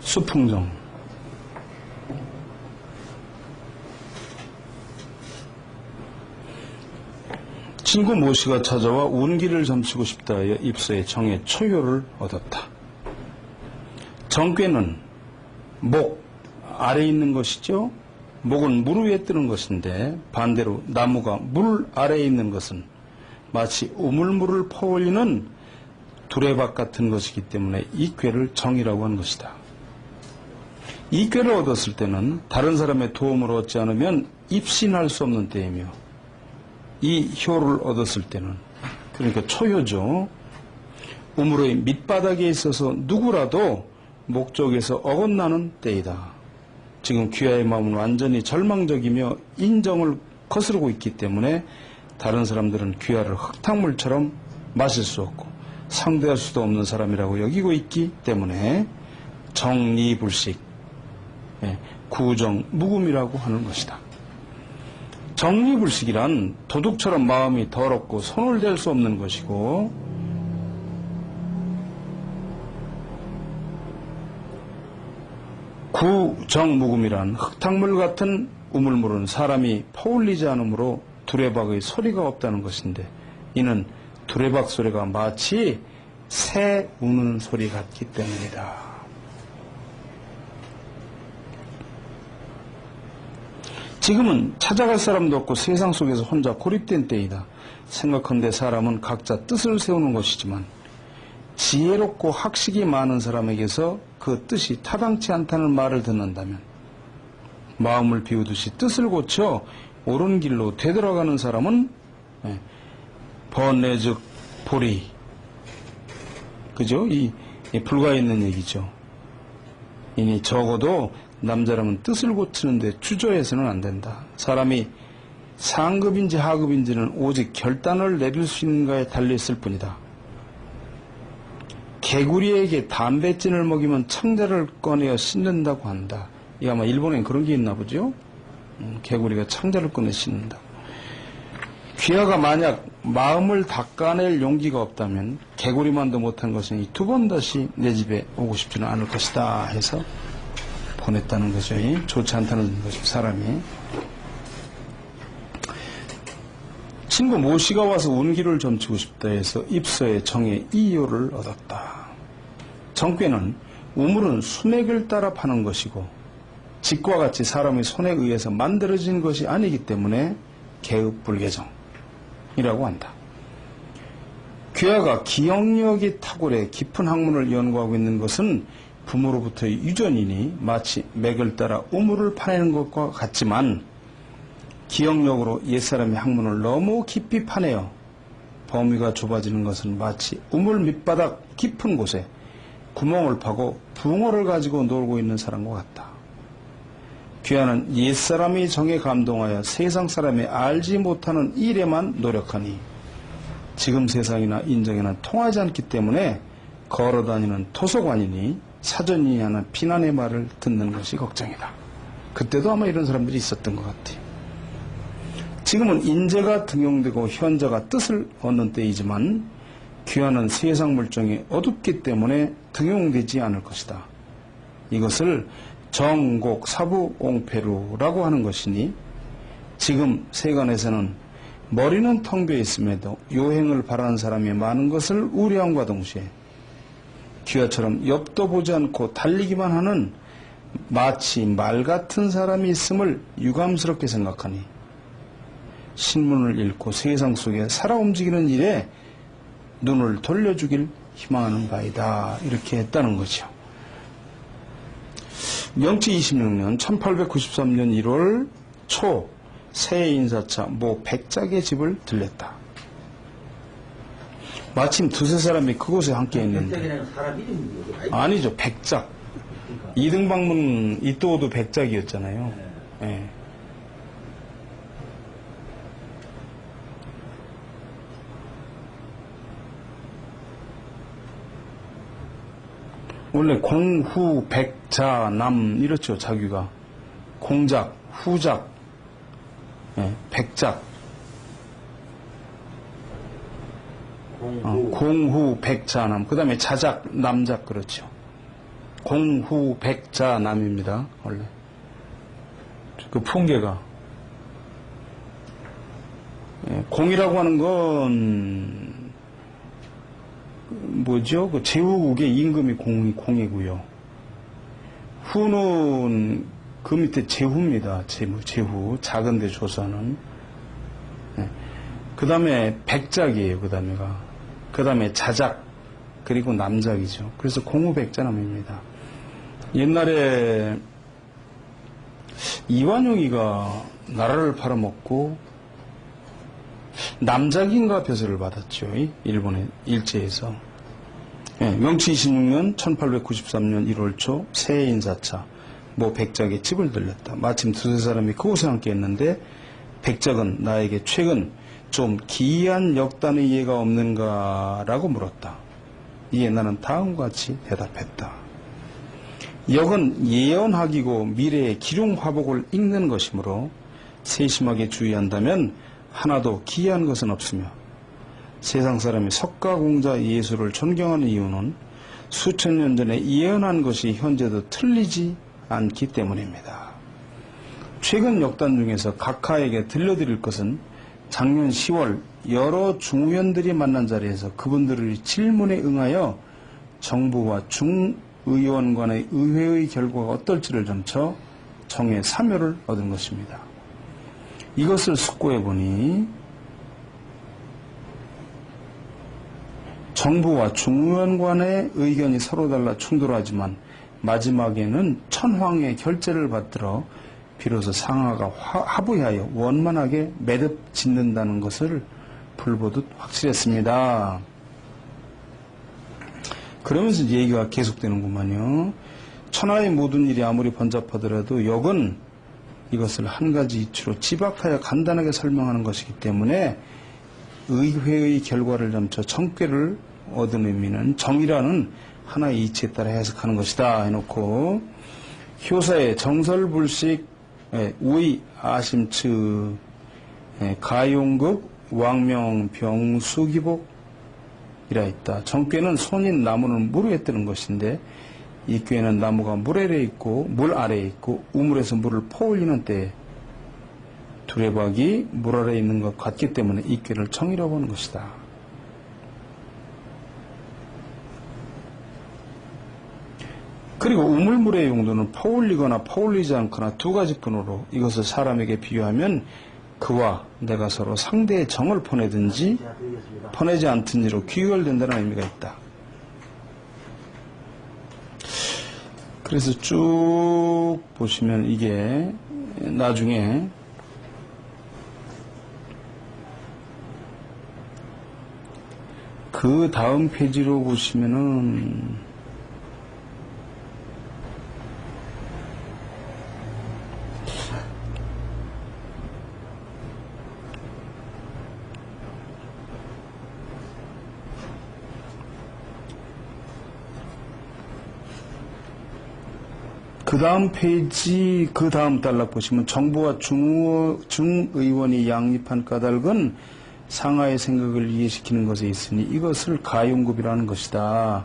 수풍정. 친구 모씨가 찾아와 운기를 점치고 싶다 하여 입서의 정의 초효를 얻었다. 정괴는 목 아래에 있는 것이죠. 목은 물 위에 뜨는 것인데 반대로 나무가 물 아래에 있는 것은 마치 우물물을 퍼올리는 두레박 같은 것이기 때문에 이 꾀를 정이라고 한 것이다. 이 꾀를 얻었을 때는 다른 사람의 도움을 얻지 않으면 입신할 수 없는 때이며 이 효를 얻었을 때는 그러니까 초효죠. 우물의 밑바닥에 있어서 누구라도 목적에서 어긋나는 때이다. 지금 귀하의 마음은 완전히 절망적이며 인정을 거스르고 있기 때문에 다른 사람들은 귀하를 흙탕물처럼 마실 수 없고 상대할 수도 없는 사람이라고 여기고 있기 때문에 정리불식, 구정무금이라고 하는 것이다. 정리불식이란 도둑처럼 마음이 더럽고 손을 댈 수 없는 것이고 구정무금이란 흙탕물 같은 우물물은 사람이 퍼올리지 않으므로 두레박의 소리가 없다는 것인데 이는 두레박 소리가 마치 새 우는 소리 같기 때문이다. 지금은 찾아갈 사람도 없고 세상 속에서 혼자 고립된 때이다. 생각컨대 사람은 각자 뜻을 세우는 것이지만 지혜롭고 학식이 많은 사람에게서 그 뜻이 타당치 않다는 말을 듣는다면 마음을 비우듯이 뜻을 고쳐 옳은 길로 되돌아가는 사람은 번뇌즉 보리, 그죠? 이 불가에 있는 얘기죠. 이니 적어도 남자라면 뜻을 고치는데 주저해서는 안 된다. 사람이 상급인지 하급인지는 오직 결단을 내릴 수 있는가에 달려있을 뿐이다. 개구리에게 담배찐을 먹이면 창자를 꺼내어 씻는다고 한다. 이 아마 일본엔 그런 게 있나 보죠? 개구리가 창자를 꺼내 씻는다. 귀하가 만약 마음을 닦아낼 용기가 없다면 개구리만도 못한 것은 두 번 다시 내 집에 오고 싶지는 않을 것이다 해서 보냈다는 거죠. 좋지 않다는 거죠, 사람이. 친구 모씨가 와서 운기를 점치고 싶다 해서 입서의 정의 이효를 얻었다. 정괴는 우물은 수맥을 따라 파는 것이고 직과 같이 사람의 손에 의해서 만들어진 것이 아니기 때문에 개읍불개정이라고 한다. 귀하가 기억력이 탁월해 깊은 학문을 연구하고 있는 것은 부모로부터의 유전이니 마치 맥을 따라 우물을 파내는 것과 같지만 기억력으로 옛사람의 학문을 너무 깊이 파내어 범위가 좁아지는 것은 마치 우물 밑바닥 깊은 곳에 구멍을 파고 붕어를 가지고 놀고 있는 사람과 같다. 귀하는 옛사람의 정에 감동하여 세상 사람이 알지 못하는 일에만 노력하니 지금 세상이나 인정에는 통하지 않기 때문에 걸어다니는 도서관이니 사전이 하는 비난의 말을 듣는 것이 걱정이다. 그때도 아마 이런 사람들이 있었던 것 같아요. 지금은 인재가 등용되고 현자가 뜻을 얻는 때이지만 귀하는 세상 물정이 어둡기 때문에 등용되지 않을 것이다. 이것을 정곡 사부옹패루라고 하는 것이니 지금 세간에서는 머리는 텅 비어 있음에도 요행을 바라는 사람이 많은 것을 우려함과 동시에 귀하처럼 옆도 보지 않고 달리기만 하는 마치 말 같은 사람이 있음을 유감스럽게 생각하니 신문을 읽고 세상 속에 살아 움직이는 일에 눈을 돌려주길 희망하는 바이다. 이렇게 했다는 거죠. 명치 26년 1893년 1월 초 새해 인사차 모 백작의 집을 들렸다. 마침 두세 사람이 그곳에 함께 있는데 백작이라는 사람 이름이요? 아니죠. 백작. 그러니까. 이등방문 이또도 백작이었잖아요. 네. 네. 원래 공후 백자남 이렇죠. 자기가 공작 후작 백작 공후 백자남 그 다음에 자작 남작 그렇죠. 공후백자남입니다. 원래 그 풍계가 공이라고 하는 건 뭐죠? 그 제후국의 임금이 공이고요. 후는 그 밑에 제후입니다. 제후 작은데 조선은. 그 다음에 백작이에요. 그 다음에 자작 그리고 남작이죠. 그래서 공후백자남입니다. 옛날에 이완용이가 나라를 팔아먹고 남작인가 벼슬을 받았죠. 일본의 일제에서. 명치 26년 1893년 1월 초 새해 인사차 모 백작의 집을 들렸다. 마침 두세 사람이 그곳에 함께 했는데 백작은 나에게 최근 좀 기이한 역단의 예가 없는가라고 물었다. 이에 나는 다음과 같이 대답했다. 역은 예언학이고 미래의 기륭화복을 읽는 것이므로 세심하게 주의한다면 하나도 기이한 것은 없으며 세상 사람이 석가공자 예수를 존경하는 이유는 수천 년 전에 예언한 것이 현재도 틀리지 않기 때문입니다. 최근 역단 중에서 각하에게 들려드릴 것은 작년 10월 여러 중의원들이 만난 자리에서 그분들의 질문에 응하여 정부와 중의원 간의 의회의 결과가 어떨지를 점쳐 정해 사묘를 얻은 것입니다. 이것을 숙고해보니 정부와 중의원 간의 의견이 서로 달라 충돌하지만 마지막에는 천황의 결재를 받들어 비로소 상하가 합의하여 원만하게 매듭 짓는다는 것을 불보듯 확실했습니다. 그러면서 이제 얘기가 계속되는구만요. 천하의 모든 일이 아무리 번잡하더라도 역은 이것을 한 가지 이치로 집약하여 간단하게 설명하는 것이기 때문에 의회의 결과를 점쳐 정죄를 얻은 의미는 정이라는 하나의 이치에 따라 해석하는 것이다 해놓고 효사의 정설불식 우의 아심츠 가용급 왕명병수기복이라 있다. 정꾀는 손인 나무는 무르에 뜨는 것인데 이 꾀는 나무가 물 아래에 있고 우물에서 물을 퍼올리는 때에 두레박이 물 아래에 있는 것 같기 때문에 이 꾀를 정이라고 하는 것이다. 그리고 우물물의 용도는 퍼올리거나 퍼올리지 않거나 두 가지뿐으로 이것을 사람에게 비유하면 그와 내가 서로 상대의 정을 퍼내든지 퍼내지 않든지로 귀결된다는 의미가 있다. 그래서 쭉 보시면 이게 나중에 그 다음 페이지로 보시면은 그 다음 페이지, 그 다음 단락 보시면 정부와 중의원이 양립한 까닭은 상하의 생각을 이해시키는 것에 있으니 이것을 가용급이라는 것이다.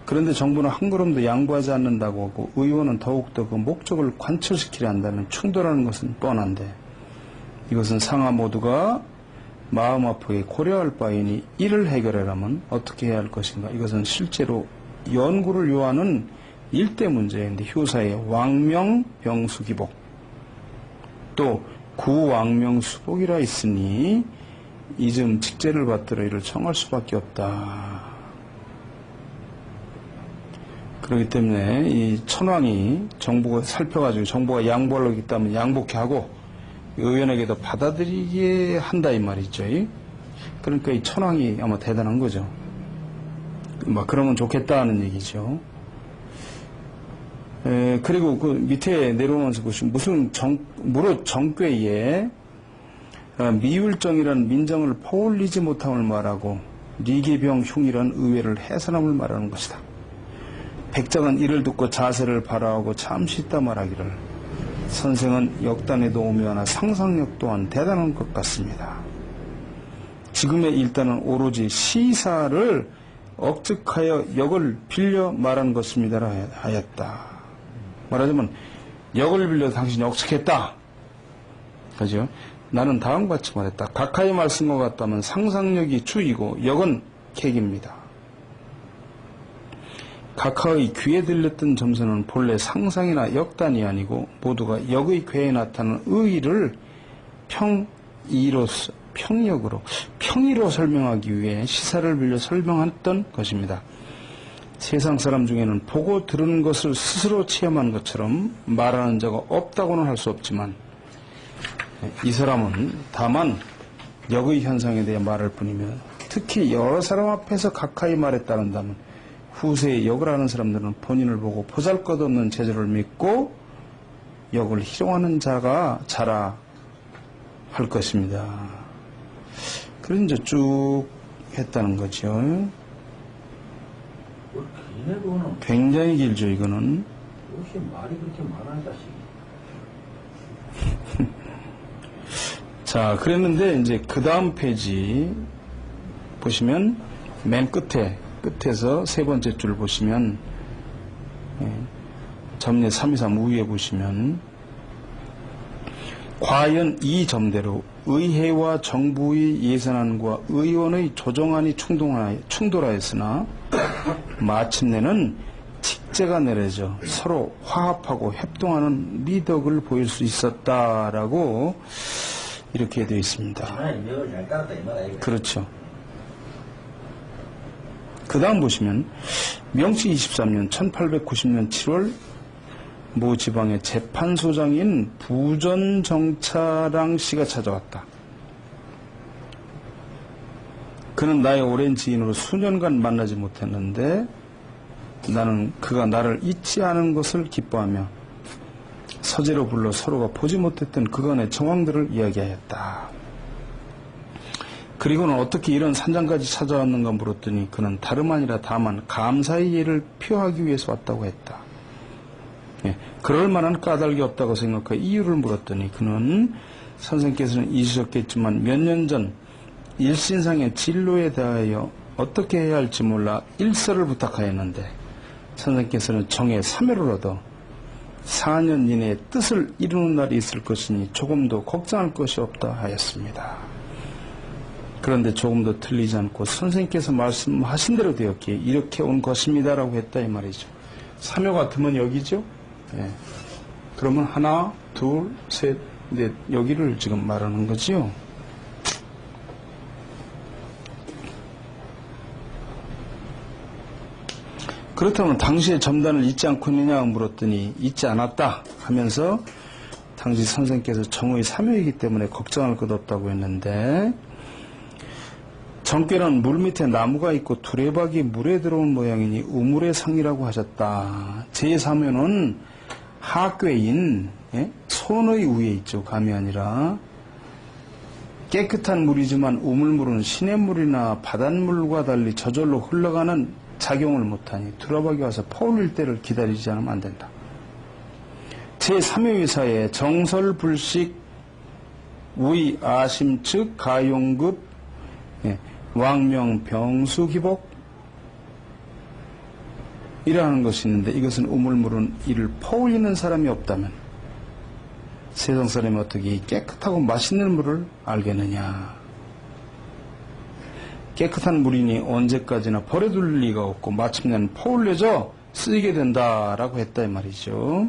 그런데 정부는 한 걸음도 양보하지 않는다고 하고 의원은 더욱더 그 목적을 관철시키려 한다면 충돌하는 것은 뻔한데 이것은 상하 모두가 마음 아프게 고려할 바이니 이를 해결하려면 어떻게 해야 할 것인가. 이것은 실제로 연구를 요하는 일대 문제인데 효사의 왕명병수기복 또 구왕명수복이라 있으니 이즘 직제를 받들어 이를 청할 수밖에 없다. 그렇기 때문에 이 천황이 정부가 살펴가지고 정부가 양보하려고 했다면 양복해 하고 의원에게도 받아들이게 한다 이 말이죠. 그러니까 이 천황이 아마 대단한 거죠. 막 그러면 좋겠다는 얘기죠. 그리고 그 밑에 내려오면서 보시면 무릇 정꾀에 미율정이라는 민정을 퍼올리지 못함을 말하고 리기병 흉이라는 의외를 해산함을 말하는 것이다. 백작은 이를 듣고 자세를 발화하고 잠시 있다 말하기를 선생은 역단에도 오묘하나 상상력 또한 대단한 것 같습니다. 지금의 일단은 오로지 시사를 억측하여 역을 빌려 말한 것입니다 하였다. 말하자면 역을 빌려 당신이 억측했다. 그죠? 나는 다음과 같이 말했다. 각하의 말씀과 같다면 상상력이 주이고 역은 객입니다. 각하의 귀에 들렸던 점수는 본래 상상이나 역단이 아니고 모두가 역의 괴에 나타나는 의의를 평의로 설명하기 위해 시사를 빌려 설명했던 것입니다. 세상 사람 중에는 보고 들은 것을 스스로 체험한 것처럼 말하는 자가 없다고는 할 수 없지만 이 사람은 다만 역의 현상에 대해 말할 뿐이며 특히 여러 사람 앞에서 각하의 말에 따른다면 후세에 역을 아는 사람들은 본인을 보고 보잘것없는 재주를 믿고 역을 희롱하는 자가 자라 할 것입니다. 그래서 이제 쭉 했다는 거죠. 굉장히 길죠, 이거는. 혹시 말이 그렇게 많은 자식이? 자, 그랬는데 이제 그 다음 페이지 보시면 맨 끝에서 세 번째 줄 보시면 점례 323 우위에 보시면 과연 이 점대로 의회와 정부의 예산안과 의원의 조정안이 충돌하였으나 마침내는 직제가 내려져 서로 화합하고 협동하는 미덕을 보일 수 있었다라고 이렇게 되어 있습니다. 그렇죠. 그 다음 보시면 명치 23년 1890년 7월 모 지방의 재판소장인 부전정차랑 씨가 찾아왔다. 그는 나의 오랜 지인으로 수년간 만나지 못했는데 나는 그가 나를 잊지 않은 것을 기뻐하며 서재로 불러 서로가 보지 못했던 그간의 정황들을 이야기하였다. 그리고는 어떻게 이런 산장까지 찾아왔는가 물었더니 그는 다름 아니라 다만 감사의 예를 표하기 위해서 왔다고 했다. 그럴 만한 까닭이 없다고 생각해 이유를 물었더니 그는 선생께서는 잊으셨겠지만 몇 년 전 일신상의 진로에 대하여 어떻게 해야 할지 몰라 일서를 부탁하였는데 선생께서는 정에 3회를 얻어 4년 이내에 뜻을 이루는 날이 있을 것이니 조금도 걱정할 것이 없다 하였습니다. 그런데 조금도 틀리지 않고 선생님께서 말씀하신 대로 되었기에 이렇게 온 것입니다라고 했다 이 말이죠. 3회 같으면 여기죠. 예. 그러면 하나, 둘, 셋, 넷 여기를 지금 말하는 거지요. 그렇다면 당시에 점단을 잊지 않고 있느냐 물었더니 잊지 않았다 하면서 당시 선생께서 정의 3회이기 때문에 걱정할 것 없다고 했는데 정께는 물 밑에 나무가 있고 두레박이 물에 들어온 모양이니 우물의 상이라고 하셨다. 제3회는 하괴인 손의 위에 있죠. 감이 아니라 깨끗한 물이지만 우물물은 시냇물이나 바닷물과 달리 저절로 흘러가는 작용을 못하니 두레박이 와서 퍼올릴 때를 기다리지 않으면 안 된다. 제3회 의사에 정설불식 의 아심측 가용급 왕명 병수기복 이라는 것이 있는데 이것은 우물물은 이를 퍼올리는 사람이 없다면 세상 사람이 어떻게 깨끗하고 맛있는 물을 알겠느냐. 깨끗한 물이니 언제까지나 버려둘 리가 없고 마침내는 퍼올려져 쓰이게 된다라고 했다 이 말이죠.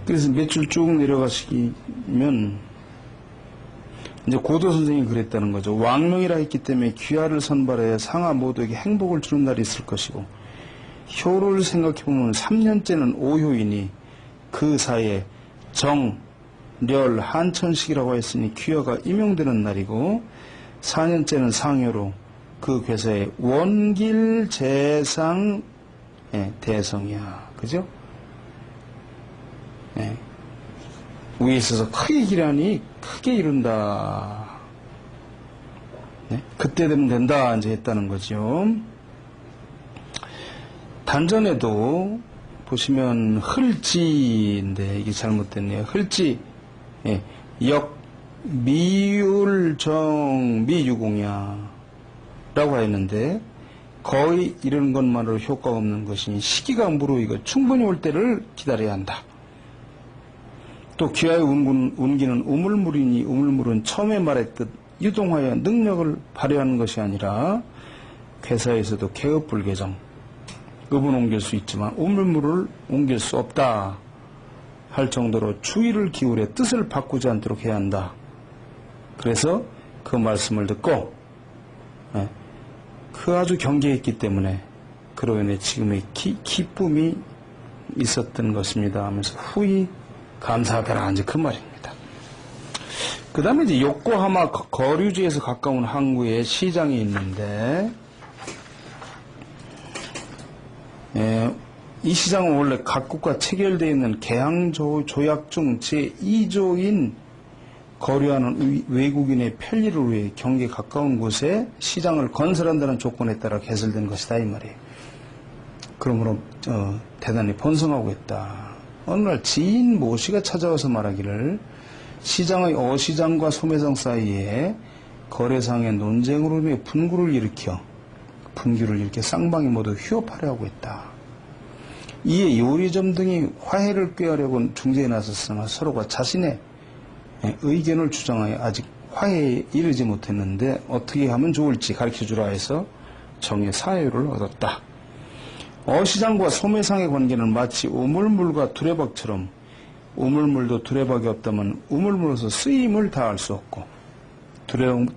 그래서 몇 줄 쭉 내려가시면 이제 고도 선생님이 그랬다는 거죠. 왕명이라 했기 때문에 귀하를 선발해 상하 모두에게 행복을 주는 날이 있을 것이고 효를 생각해보면 3년째는 오효이니 그 사이에 정, 렬, 한천식이라고 했으니 귀하가 임용되는 날이고 4년째는 상효로 그 괴사에 원길 재상 대성이야. 그죠? 위에 있어서 크게 기라니 크게 이룬다. 그때 되면 된다 이제 했다는 거죠. 단전에도 보시면 흘지인데 이게 잘못됐네요. 흘지 역 미율정미유공야 라고 하였는데 거의 이런 것만으로 효과가 없는 것이니 시기가 무르익어 충분히 올 때를 기다려야 한다. 또 기와의 운기는 우물물이니 우물물은 처음에 말했듯 유동하여 능력을 발휘하는 것이 아니라 괴사에서도 개업불개정 읍은 옮길 수 있지만 우물물을 옮길 수 없다 할 정도로 주의를 기울여 뜻을 바꾸지 않도록 해야 한다. 그래서 그 말씀을 듣고 그 아주 경계했기 때문에 그로 인해 지금의 기쁨이 있었던 것입니다 하면서 후히 감사하더라 이제 그 말입니다. 그 다음에 이제 요코하마 거류지에서 가까운 항구에 시장이 있는데 이 시장은 원래 각국과 체결되어 있는 개항조약 중 제2조인 거류하는 외국인의 편리를 위해 경계에 가까운 곳에 시장을 건설한다는 조건에 따라 개설된 것이다 이 말이에요. 그러므로 대단히 번성하고 있다. 어느 날 지인 모씨가 찾아와서 말하기를 시장의 어시장과 소매상 사이에 거래상의 논쟁으로 인해 분규를 일으켜 쌍방이 모두 휴업하려 하고 있다. 이에 요리점 등이 화해를 꾀하려고 중재에 나섰으나 서로가 자신의 의견을 주장하여 아직 화해에 이르지 못했는데 어떻게 하면 좋을지 가르쳐주라 해서 정의 사유를 얻었다. 어시장과 소매상의 관계는 마치 우물물과 두레박처럼 우물물도 두레박이 없다면 우물물로서 쓰임을 다할 수 없고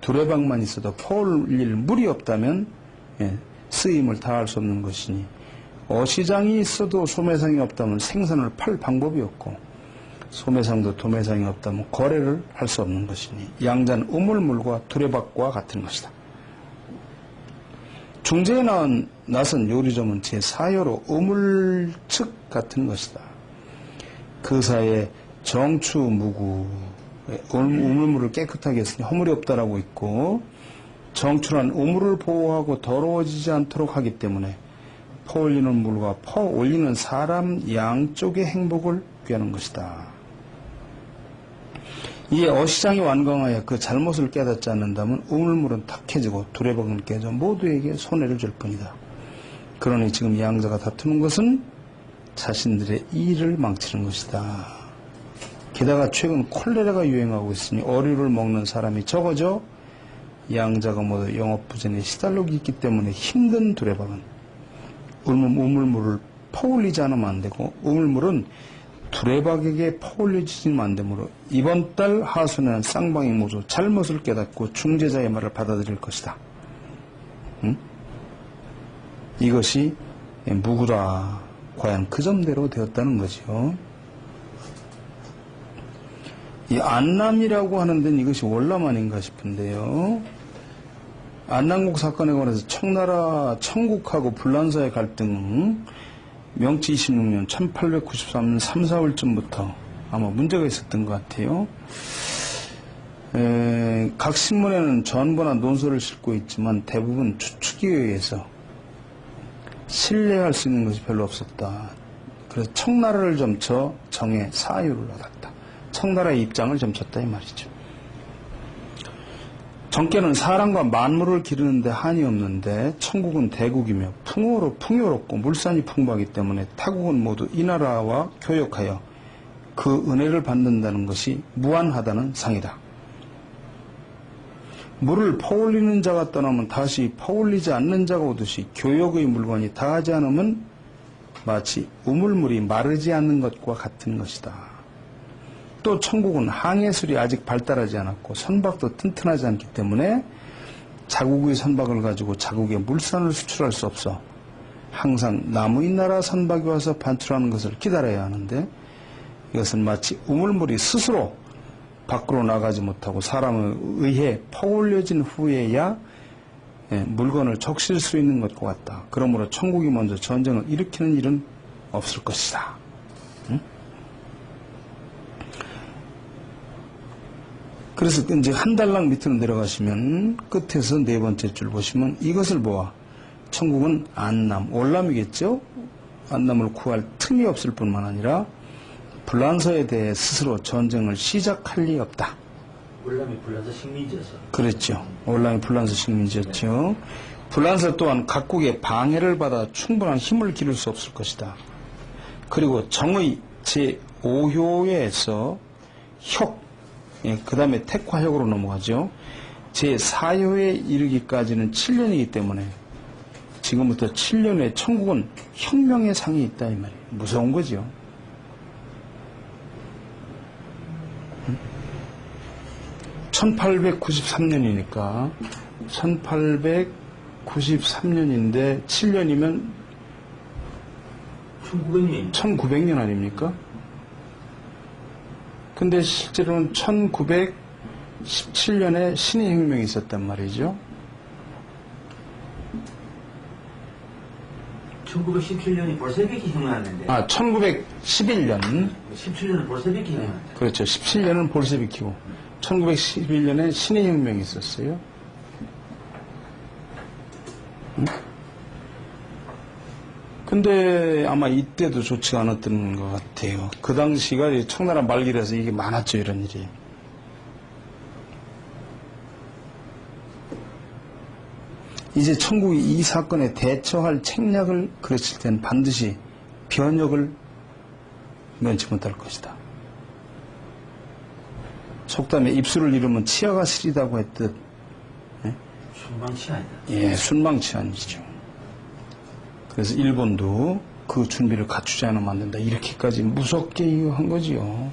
두레박만 있어도 퍼올릴 물이 없다면 쓰임을 다할 수 없는 것이니 어시장이 있어도 소매상이 없다면 생선을 팔 방법이 없고 소매상도 도매상이 없다면 거래를 할 수 없는 것이니 양자는 우물물과 두레박과 같은 것이다. 중재에 나선 요리점은 제4요로 우물측 같은 것이다. 그 사이에 정추무구 우물물을 깨끗하게 했으니 허물이 없다라고 있고 정추란 우물을 보호하고 더러워지지 않도록 하기 때문에 퍼올리는 물과 퍼올리는 사람 양쪽의 행복을 꾀하는 것이다. 이에 어시장이 완강하여 그 잘못을 깨닫지 않는다면 우물물은 탁해지고 두레박은 깨져 모두에게 손해를 줄 뿐이다. 그러니 지금 양자가 다투는 것은 자신들의 일을 망치는 것이다. 게다가 최근 콜레라가 유행하고 있으니 어류를 먹는 사람이 적어져 양자가 모두 영업부진에 시달리고 있기 때문에 힘든 두레박은 우물물을 퍼올리지 않으면 안 되고 우물물은 두레박에게 퍼올려지지는 안 되므로 이번 달 하순에는 쌍방이 모두 잘못을 깨닫고 중재자의 말을 받아들일 것이다. 이것이 무구다. 과연 그 점대로 되었다는 거죠. 이 안남이라고 하는 데는 이것이 월남 아닌가 싶은데요. 안남국 사건에 관해서 청나라 청국하고 불란서의 갈등은 명치 26년 1893년 3, 4월쯤부터 아마 문제가 있었던 것 같아요. 각 신문에는 전보나 논설을 싣고 있지만 대부분 추측에 의해서 신뢰할 수 있는 것이 별로 없었다. 그래서 청나라를 점쳐 정의 사유를 얻었다. 청나라의 입장을 점쳤다 이 말이죠. 정께는 사람과 만물을 기르는데 한이 없는데 천국은 대국이며 풍요롭고 물산이 풍부하기 때문에 타국은 모두 이 나라와 교역하여 그 은혜를 받는다는 것이 무한하다는 상이다. 물을 퍼올리는 자가 떠나면 다시 퍼올리지 않는 자가 오듯이 교역의 물건이 다하지 않으면 마치 우물물이 마르지 않는 것과 같은 것이다. 또 천국은 항해술이 아직 발달하지 않았고 선박도 튼튼하지 않기 때문에 자국의 선박을 가지고 자국의 물산을 수출할 수 없어 항상 남의 나라 선박이 와서 반출하는 것을 기다려야 하는데 이것은 마치 우물물이 스스로 밖으로 나가지 못하고 사람에 의해 퍼올려진 후에야 물건을 적실 수 있는 것과 같다. 그러므로 천국이 먼저 전쟁을 일으키는 일은 없을 것이다. 그래서 이제 한 달락 밑으로 내려가시면 끝에서 네 번째 줄 보시면 이것을 보아 천국은 안남, 월남이겠죠? 안남을 구할 틈이 없을 뿐만 아니라 불란서에 대해 스스로 전쟁을 시작할 리 없다. 월남이 불란서 식민지였어. 그랬죠. 월남이 불란서 식민지였죠. 불란서 또한 각국의 방해를 받아 충분한 힘을 기를 수 없을 것이다. 그리고 정의 제5효에서 혁, 그 다음에 택화혁으로 넘어가죠. 제4효에 이르기까지는 7년이기 때문에 지금부터 7년 후에 천국은 혁명의 상이 있다 이 말이에요. 무서운 거죠. 1893년이니까 1893년인데 7년이면 1900년. 1900년 아닙니까? 근데 실제로는 1917년에 신의 혁명이 있었단 말이죠. 1917년이 볼세비키 혁명했는데. 1911년. 17년은 볼세비키 혁명했다. 그렇죠. 17년은 볼세비키고 1911년에 신의 혁명이 있었어요. 근데 아마 이때도 좋지가 않았던 것 같아요. 그 당시가 청나라 말기라서 이게 많았죠, 이런 일이. 이제 천국이 이 사건에 대처할 책략을 그렸을 땐 반드시 변혁을 면치 못할 것이다. 속담에 입술을 잃으면 치아가 시리다고 했듯, 순방치아니다. 예, 순방치안이죠. 그래서 일본도 그 준비를 갖추지 않으면 안 된다. 이렇게까지 무섭게 한 거지요.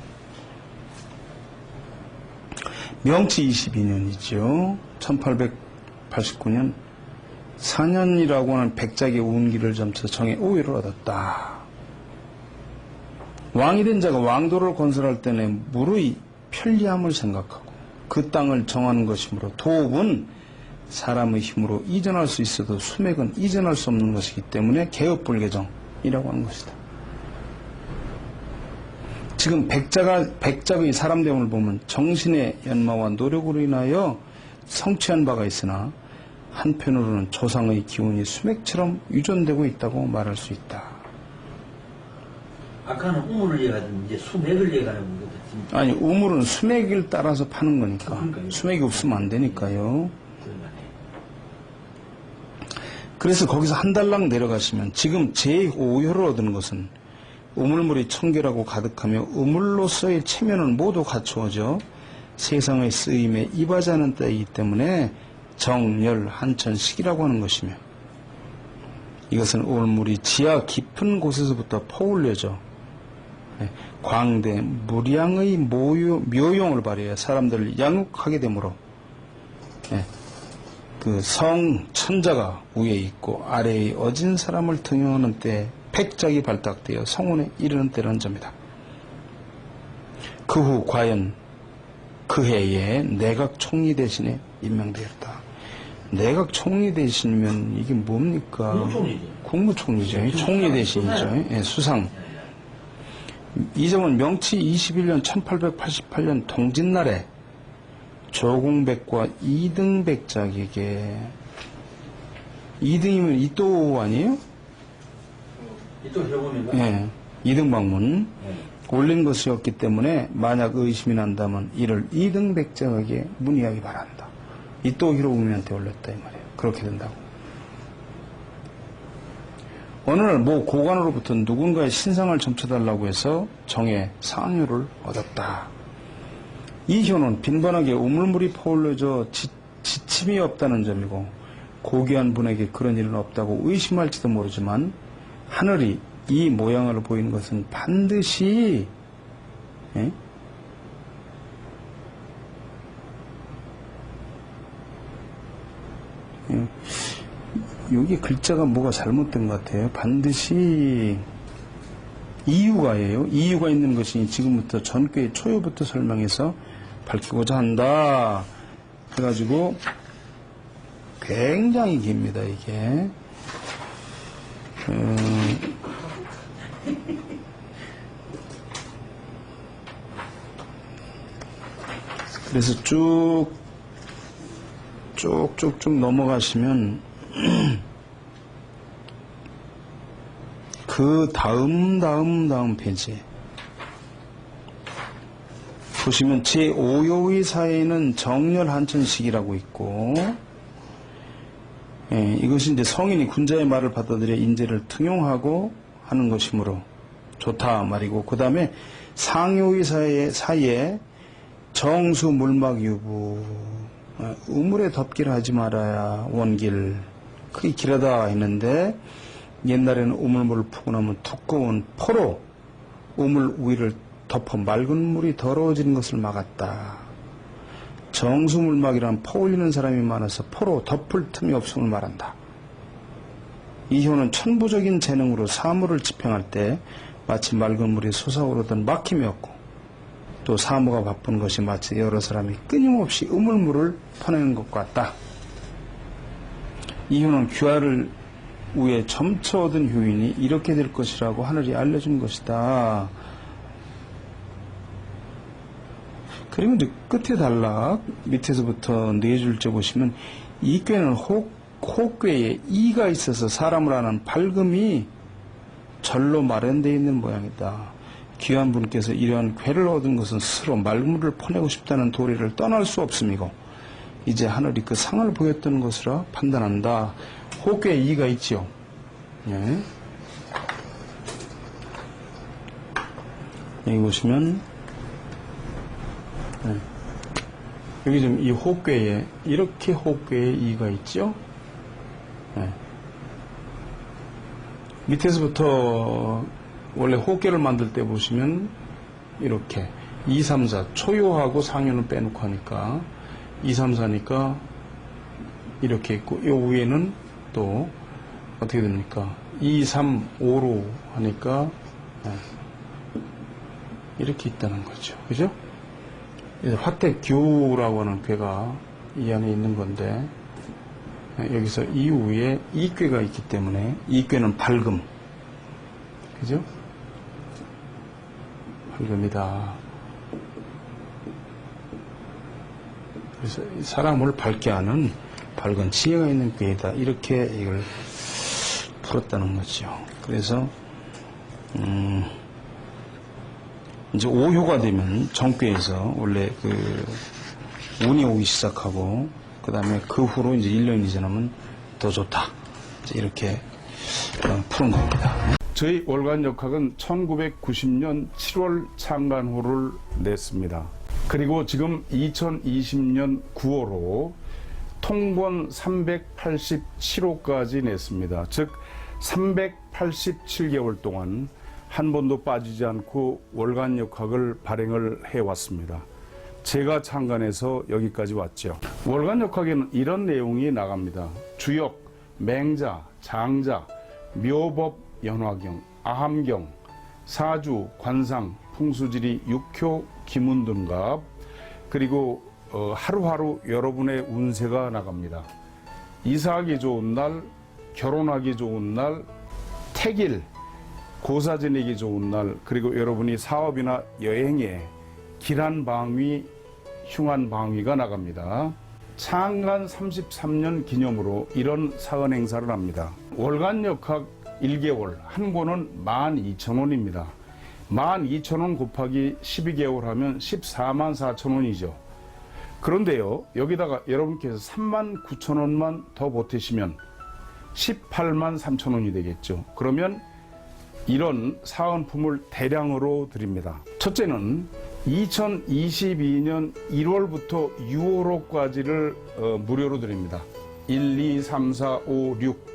명치 22년이죠. 1889년 4년이라고 하는 백작의 운기를 점쳐 정의 우위를 얻었다. 왕이 된 자가 왕도를 건설할 때는 물의 편리함을 생각하고 그 땅을 정하는 것이므로 도읍은 사람의 힘으로 이전할 수 있어도 수맥은 이전할 수 없는 것이기 때문에 개업불개정이라고 하는 것이다. 지금 백작의 사람됨을 보면 정신의 연마와 노력으로 인하여 성취한 바가 있으나 한편으로는 조상의 기운이 수맥처럼 유전되고 있다고 말할 수 있다. 아까는 우물을 얘기하던 이제 수맥을 얘기하는 거거든요. 아니, 우물은 수맥을 따라서 파는 거니까. 그러니까요. 수맥이 없으면 안 되니까요. 그래서 거기서 한 달락 내려가시면 지금 제5효를 얻은 것은 우물물이 청결하고 가득하며 우물로서의 체면은 모두 갖추어져 세상의 쓰임에 입하지 않은 때이기 때문에 정열 한천식이라고 하는 것이며 이것은 우물물이 지하 깊은 곳에서부터 퍼올려져 광대 무량의 묘용을 발휘해 사람들을 양육하게 되므로 그 성천자가 위에 있고 아래에 어진 사람을 등용하는 때에 백작이 발탁되어 성운에 이르는 때라는 점이다. 그 후 과연 그 해에 내각 총리 대신에 임명되었다. 내각 총리 대신이면 이게 뭡니까? 국무총리죠. 국무총리죠. 총리 대신이죠. 예, 수상. 이 점은 명치 21년 1888년 동짓날에 조공백과 이등백작에게 2등이면 이또 아니에요? 이또 해보면 예, 이등방문 올린 것이었기 때문에 만약 의심이 난다면 이를 이등백작에게 문의하기 바란다. 이또 히로부미한테 올렸다 이 말이에요. 그렇게 된다고. 어느 날 모 고관으로부터 누군가의 신상을 점쳐달라고 해서 정의 상효를 얻었다. 이 효는 빈번하게 우물물이 퍼올려져 지침이 없다는 점이고 고귀한 분에게 그런 일은 없다고 의심할지도 모르지만 하늘이 이 모양을 보이는 것은 반드시 여기 글자가 뭐가 잘못된 것 같아요. 반드시 이유가예요. 이유가 있는 것이 지금부터 전교의 초유부터 설명해서 밝히고자 한다. 해가지고 굉장히 깁니다. 이게 그래서 쭉쭉쭉 넘어가시면 그 다음 페이지 보시면 제5요의 사회에는 정렬 한천식이라고 있고, 예, 이것이 이제 성인이 군자의 말을 받아들여 인재를 등용하고 하는 것이므로 좋다 말이고, 그 다음에 상요의 사이에 정수 물막 유부, 우물에 덮기를 하지 말아야 원길, 크게 길하다 했는데, 옛날에는 우물물을 푸고 나면 두꺼운 포로 우물 위를 덮어 맑은 물이 더러워지는 것을 막았다. 정수물막이란 퍼 올리는 사람이 많아서 포로 덮을 틈이 없음을 말한다. 이효는 천부적인 재능으로 사물을 집행할 때 마치 맑은 물이 솟아오르던 막힘이었고, 또 사무가 바쁜 것이 마치 여러 사람이 끊임없이 우물물을 퍼내는 것 같다. 이효는 귀화를 위에 점쳐 얻은 효인이 이렇게 될 것이라고 하늘이 알려준 것이다. 그리고 이제 끝에 단락 밑에서부터 네 줄째 보시면 이 꾀는 호꾀에 이가 있어서 사람을 하는 밝음이 절로 마련되어 있는 모양이다. 귀한 분께서 이러한 꾀를 얻은 것은 스스로 맑물을 퍼내고 싶다는 도리를 떠날 수 없음이고, 이제 하늘이 그 상을 보였던 것으로 판단한다. 호꾀에 이가 있지요. 예. 여기 보시면, 예. 여기 좀 이 호꾀에, 이렇게 호꾀에 이가 있죠. 예. 밑에서부터 원래 호꾀를 만들 때 보시면 이렇게 2, 3, 4 초요하고 상요는 빼놓고 하니까 2, 3, 4니까 이렇게 있고, 이 위에는 또 어떻게 됩니까? 2, 3, 5로 하니까 이렇게 있다는 거죠. 그죠? 화택교라고 하는 꾀가 이 안에 있는 건데, 여기서 이 위에 이 꾀가 있기 때문에 이 꾀는 밝음. 그죠? 밝음이다. 그래서 사람을 밝게 하는 밝은 지혜가 있는 꾀이다. 이렇게 이걸 풀었다는 거죠. 그래서 이제 오효가 되면 정꾀에서 원래 그 운이 오기 시작하고, 그 다음에 그 후로 이제 1년이 지나면 더 좋다. 이제 이렇게 푸는 겁니다. 저희 월간역학은 1990년 7월 창간호를 냈습니다. 그리고 지금 2020년 9월호 통본 387호까지 냈습니다. 즉 387개월 동안 한 번도 빠지지 않고 월간역학을 발행을 해왔습니다. 제가 창간해서 여기까지 왔죠. 월간역학에는 이런 내용이 나갑니다. 주역, 맹자, 장자, 묘법, 연화경, 아함경, 사주, 관상, 풍수지리, 육효, 기문등갑, 그리고 하루하루 여러분의 운세가 나갑니다. 이사하기 좋은 날, 결혼하기 좋은 날, 택일, 고사 지내기 좋은 날, 그리고 여러분이 사업이나 여행에 길한 방위, 흉한 방위가 나갑니다. 창간 33년 기념으로 이런 사은 행사를 합니다. 월간역학 1개월 한 권은 12,000원입니다. 12,000원 곱하기 12개월 하면 144,000원이죠. 그런데요, 여기다가 여러분께서 39,000원만 더 보태시면 183,000원이 되겠죠. 그러면 이런 사은품을 대량으로 드립니다. 첫째는 2022년 1월부터 6월호까지를 무료로 드립니다. 1, 2, 3, 4, 5, 6.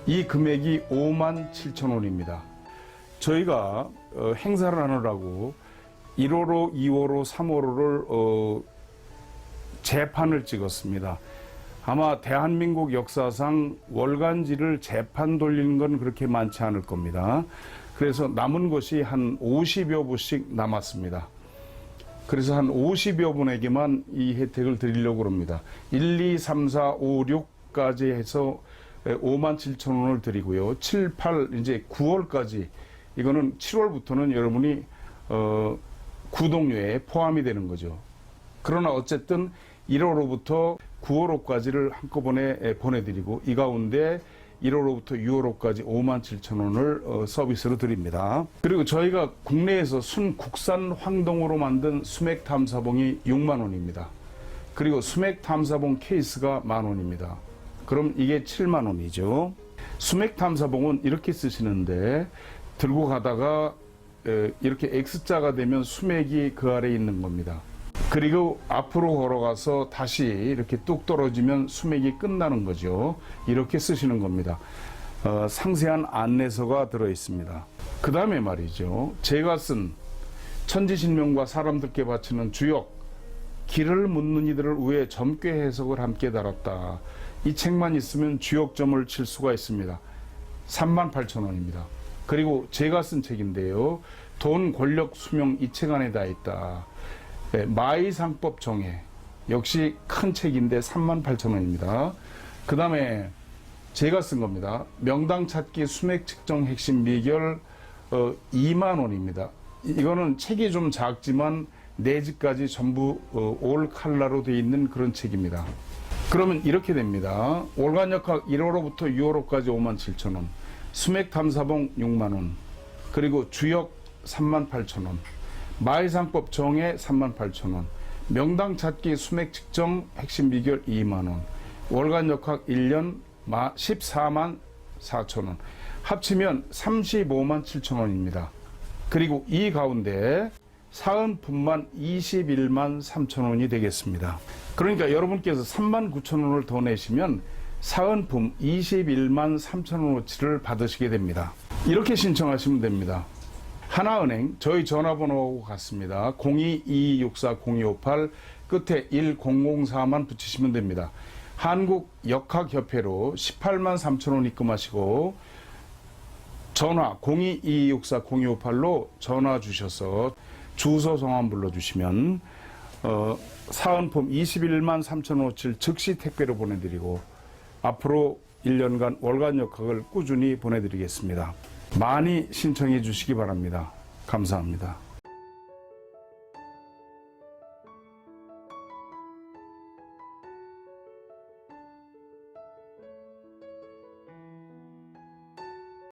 이 금액이 57,000원입니다. 저희가 행사를 하느라고 1월호, 2월호, 3월호를 재판을 찍었습니다. 아마 대한민국 역사상 월간지를 재판 돌리는 건 그렇게 많지 않을 겁니다. 그래서 남은 것이 한 50여 부씩 남았습니다. 그래서 한 50여 분에게만 이 혜택을 드리려고 합니다. 1, 2, 3, 4, 5, 6까지 해서 57,000원을 드리고요. 7, 8, 이제 9월까지, 이거는 7월부터는 여러분이 구독료에 포함이 되는 거죠. 그러나 어쨌든 1월호부터 9월호까지를 한꺼번에 보내드리고, 이 가운데 1호로부터 6호로까지 57,000원을 서비스로 드립니다. 그리고 저희가 국내에서 순국산 황동으로 만든 수맥 탐사봉이 6만 원입니다. 그리고 수맥 탐사봉 케이스가 10,000원입니다. 그럼 이게 7만 원이죠. 수맥 탐사봉은 이렇게 쓰시는데 들고 가다가 이렇게 X자가 되면 수맥이 그 아래에 있는 겁니다. 그리고 앞으로 걸어가서 다시 이렇게 뚝 떨어지면 수맥이 끝나는 거죠. 이렇게 쓰시는 겁니다. 상세한 안내서가 들어 있습니다. 그 다음에 말이죠. 제가 쓴 천지신명과 사람들께 바치는 주역, 길을 묻는 이들을 위해 젊게 해석을 함께 달았다. 이 책만 있으면 주역점을 칠 수가 있습니다. 38,000원입니다. 그리고 제가 쓴 책인데요. 돈, 권력, 수명 이 책 안에 다 있다. 네, 마이상법 정해. 역시 큰 책인데 38,000원입니다. 그 다음에 제가 쓴 겁니다. 명당 찾기 수맥 측정 핵심 비결 2만 원입니다. 이거는 책이 좀 작지만 내지까지 전부 올 칼라로 되어 있는 그런 책입니다. 그러면 이렇게 됩니다. 월간역학 1호로부터 6호로까지 57,000원, 수맥 탐사봉 6만 원, 그리고 주역 38,000원, 마이상법 정해 38,000원, 명당 찾기 수맥 측정 핵심 비결 2만 원, 월간역학 1년 14만 4천원, 합치면 35만 7천원입니다. 그리고 이 가운데 사은품만 21만 3천원이 되겠습니다. 그러니까 여러분께서 3만 9천원을 더 내시면 사은품 21만 3천원어치를 받으시게 됩니다. 이렇게 신청하시면 됩니다. 하나은행 저희 전화번호하고 같습니다. 02-2264-0258 끝에 1004만 붙이시면 됩니다. 한국역학협회로 18만 3천원 입금하시고 전화 02-2264-0258로 전화 주셔서 주소 성함 불러주시면 사은품 21만 3천원어치를 즉시 택배로 보내드리고 앞으로 1년간 월간역학을 꾸준히 보내드리겠습니다. 많이 신청해 주시기 바랍니다. 감사합니다.